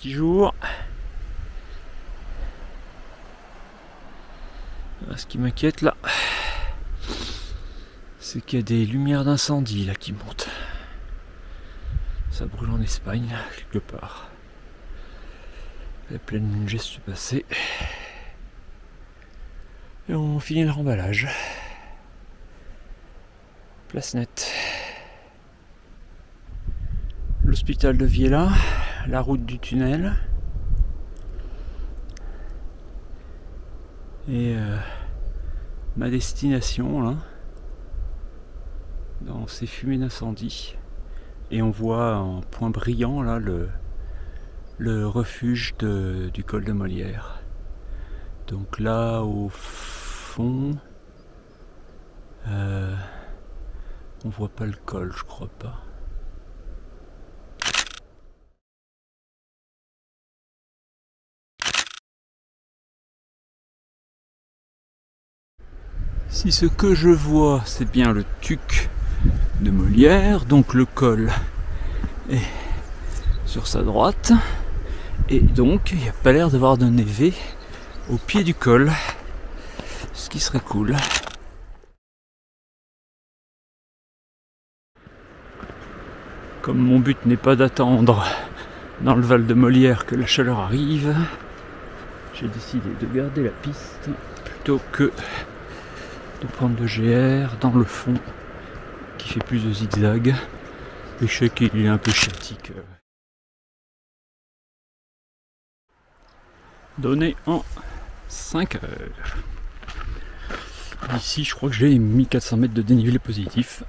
petit jour. Ce qui m'inquiète là, c'est qu'il y a des lumières d'incendie là qui montent. Ça brûle en Espagne là, quelque part. La pleine lune geste passée. Et on finit le remballage. Place nette. L'hôpital de Viella, la route du tunnel. Et ma destination là, dans ces fumées d'incendie. Et on voit en point brillant là le refuge du col de Molière. Donc là au fond, on voit pas le col, je crois pas. Si ce que je vois c'est bien le tuc de Molière, donc le col est sur sa droite, et donc il n'y a pas l'air d'avoir de névé au pied du col, ce qui serait cool. Comme mon but n'est pas d'attendre dans le Val de Molière que la chaleur arrive, j'ai décidé de garder la piste plutôt que de prendre le GR dans le fond qui fait plus de zigzag, et je sais qu'il est un peu chiatique. Donné en 5 heures. Ici je crois que j'ai 1400 mètres de dénivelé positif.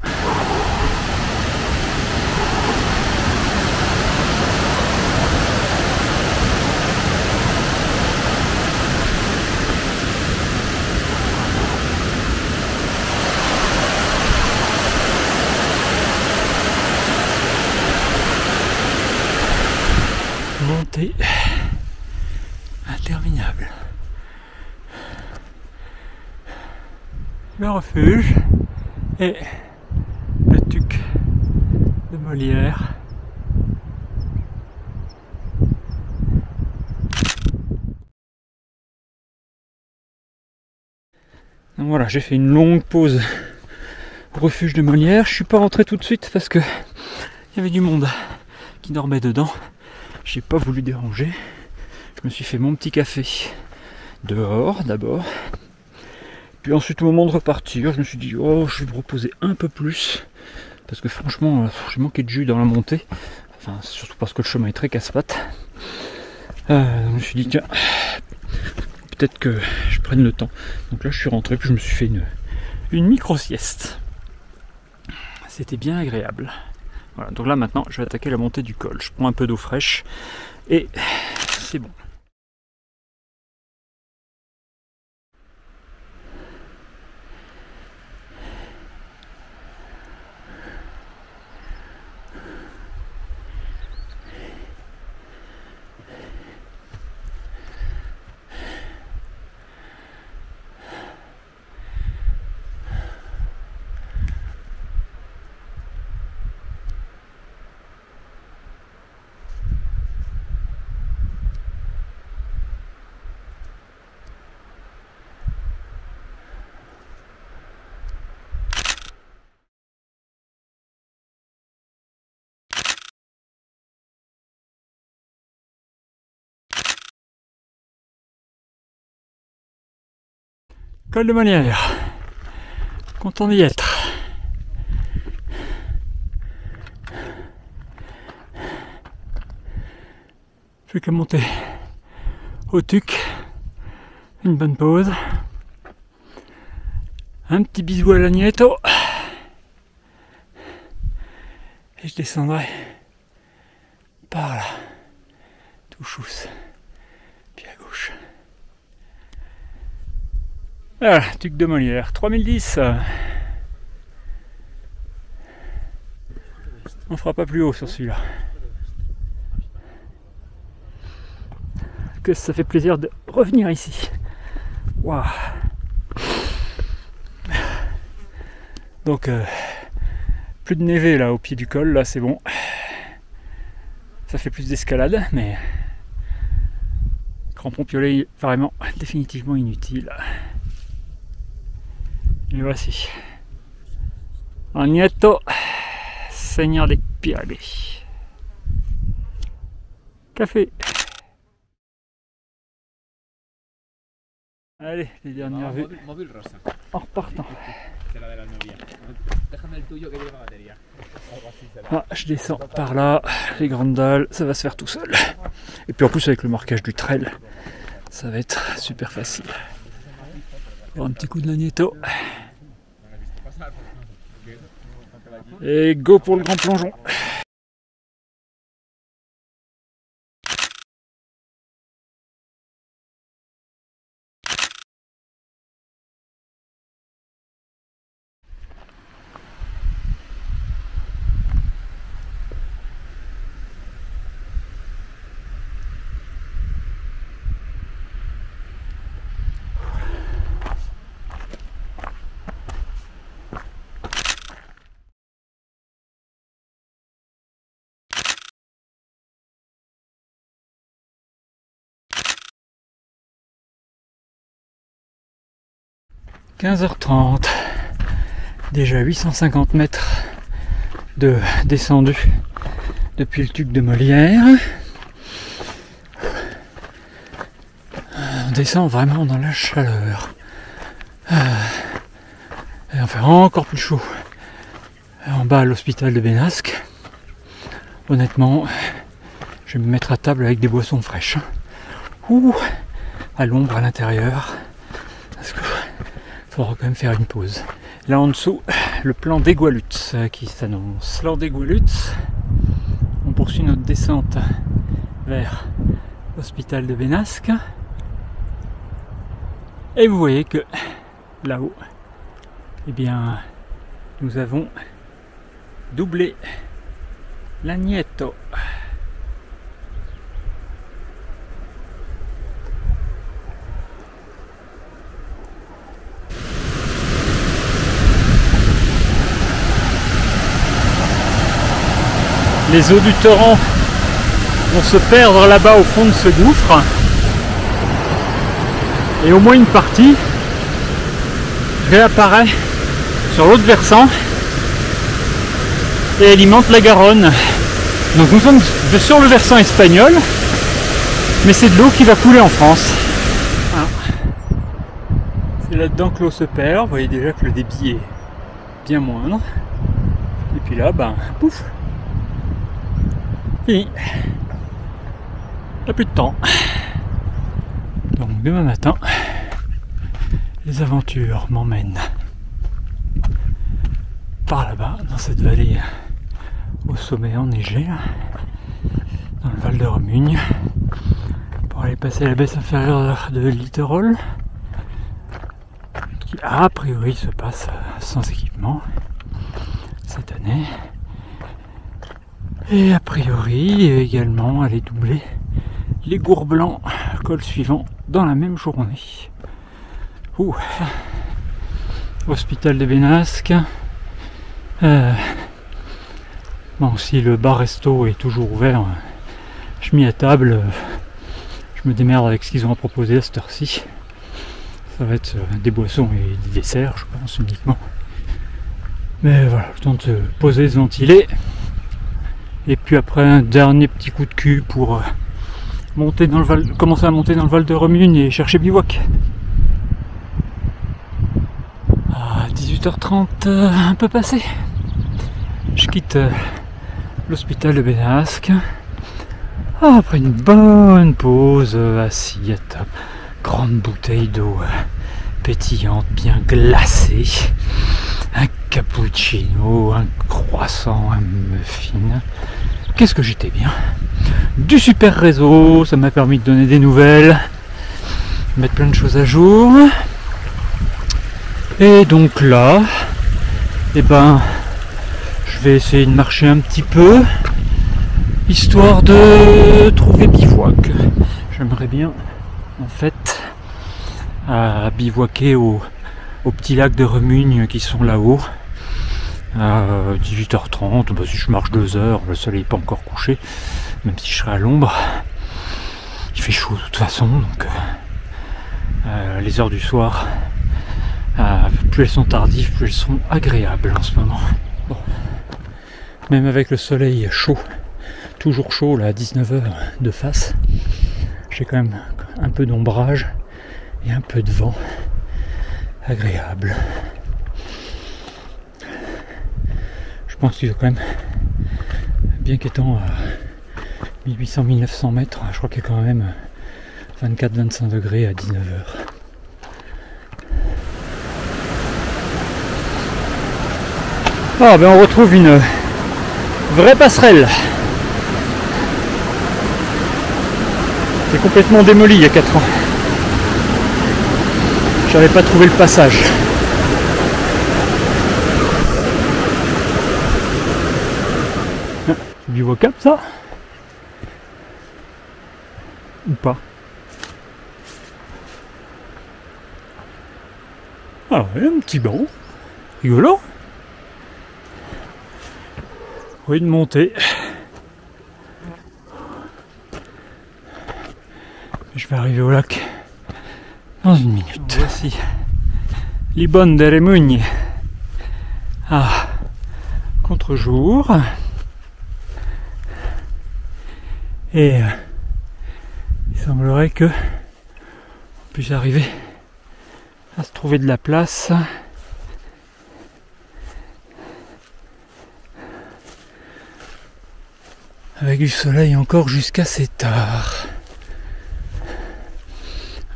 Montée interminable. Le refuge et le tuc de Molière. Donc voilà, j'ai fait une longue pause au refuge de Molière. Je suis pas rentré tout de suite parce que il y avait du monde qui dormait dedans. J'ai pas voulu déranger. Je me suis fait mon petit café dehors d'abord. Puis ensuite au moment de repartir, je me suis dit oh je vais me reposer un peu plus. Parce que franchement j'ai manqué de jus dans la montée. Enfin surtout parce que le chemin est très casse-pattes. Je me suis dit tiens, peut-être que je prenne le temps. Donc là je suis rentré puis je me suis fait une micro-sieste. C'était bien agréable. Voilà, donc là maintenant je vais attaquer la montée du col. Je prends un peu d'eau fraîche et c'est bon. Col de Molière, content d'y être. Plus qu'à monter au tuc, une bonne pause, un petit bisou à l'Agnetto, et je descendrai par là, tout chousse, puis à gauche. Voilà, tuc de Molière, 3010. On fera pas plus haut sur celui-là. Que ça fait plaisir de revenir ici. Waouh. Donc plus de névé là au pied du col, là c'est bon. Ça fait plus d'escalade, mais crampon piolet vraiment définitivement inutile. Et voici Agneto, seigneur des Pyrénées. Café. Allez, les dernières vues en repartant. Ah, je descends par là, les grandes dalles, ça va se faire tout seul. Et puis en plus avec le marquage du trail, ça va être super facile. Pour un petit coup de l'agneto. Et go pour le grand plongeon. « 15h30, déjà 850 mètres de descendu depuis le tuc de Molière. On descend vraiment dans la chaleur. Et on va faire encore plus chaud en bas à l'hôpital de Bénasque. Honnêtement, je vais me mettre à table avec des boissons fraîches. Ouh, à l'ombre à l'intérieur. Parce que il faudra quand même faire une pause. Là en dessous, le plan des Gualutes qui s'annonce. Plan des Gualutes, on poursuit notre descente vers l'hôpital de Bénasque. Et vous voyez que là-haut, eh bien, nous avons doublé l'Agneto. Les eaux du torrent vont se perdre là-bas au fond de ce gouffre. Et au moins une partie réapparaît sur l'autre versant et alimente la Garonne. Donc nous sommes sur le versant espagnol, mais c'est de l'eau qui va couler en France. Voilà. C'est là-dedans que l'eau se perd. Vous voyez déjà que le débit est bien moindre. Et puis là, ben, pouf, fini. Il n'y a plus de temps. Donc demain matin, les aventures m'emmènent par là-bas, dans cette vallée au sommet enneigé, dans le Val de Remugne, pour aller passer la baisse inférieure de Litterol, qui a priori se passe sans équipement cette année. Et a priori également aller doubler les Gourblancs, col suivant, dans la même journée. Ouh. Hôpital de Bénasque. Bon, si le bar-resto est toujours ouvert, je m'y à table. Je me démerde avec ce qu'ils ont à proposer à cette heure-ci. Ça va être des boissons et des desserts, je pense, uniquement. Mais voilà, le temps de se poser, se ventiler. Et puis après, un dernier petit coup de cul pour monter dans le Val, commencer à monter dans le Val de Remugne et chercher bivouac. À 18h30, un peu passé. Je quitte l'hôpital de Bénasque. Après une bonne pause, assis à table. Grande bouteille d'eau pétillante, bien glacée. Un cappuccino, un croissant, un muffin. Qu'est-ce que j'étais bien. Du super réseau, ça m'a permis de donner des nouvelles, mettre plein de choses à jour. Et donc là, eh ben, je vais essayer de marcher un petit peu, histoire de trouver bivouac. J'aimerais bien, en fait, bivouaquer au petits lacs de Remugne qui sont là-haut. À 18h30, bah, si je marche 2 heures, le soleil n'est pas encore couché, même si je serai à l'ombre. Il fait chaud de toute façon, donc les heures du soir, plus elles sont tardives, plus elles sont agréables en ce moment. Bon. Même avec le soleil chaud, toujours chaud là à 19h de face, j'ai quand même un peu d'ombrage et un peu de vent agréable. Je pense qu'il y a quand même, bien qu'étant à 1800-1900 mètres, je crois qu'il y a quand même 24-25 degrés à 19h. Ah ben on retrouve une vraie passerelle. C'est complètement démoli il y a 4 ans. J'avais pas trouvé le passage. C'est du vocab ça? Ou pas? Ah ouais, un petit banc. Rigolo. Oui, de monter. Je vais arriver au lac dans une minute. Voici Libon de Remugne à contre-jour. Et il semblerait que on puisse arriver à se trouver de la place. Avec du soleil encore jusqu'à assez tard.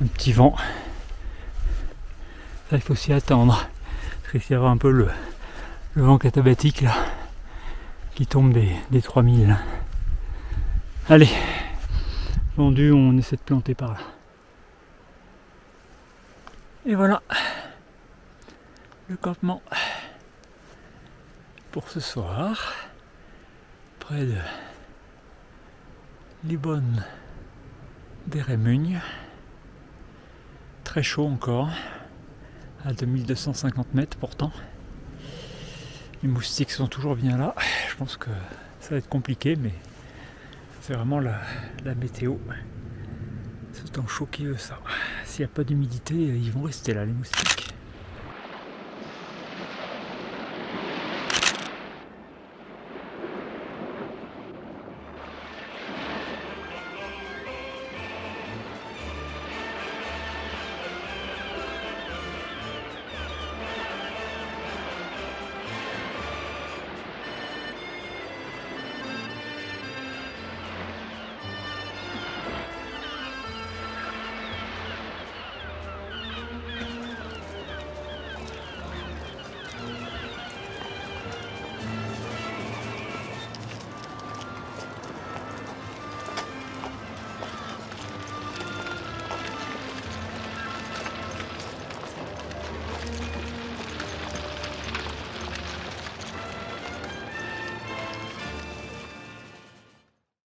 Un petit vent. Ça, il faut s'y attendre. Parce qu'il y aura un peu le vent katabatique là, qui tombe des 3000. Allez, vendu, on essaie de planter par là. Et voilà, le campement pour ce soir, près de Libon de Remugne. Très chaud encore, à 2250 mètres pourtant. Les moustiques sont toujours bien là. Je pense que ça va être compliqué, mais c'est vraiment la météo. C'est un chaud qui veut ça. S'il n'y a pas d'humidité, ils vont rester là, les moustiques.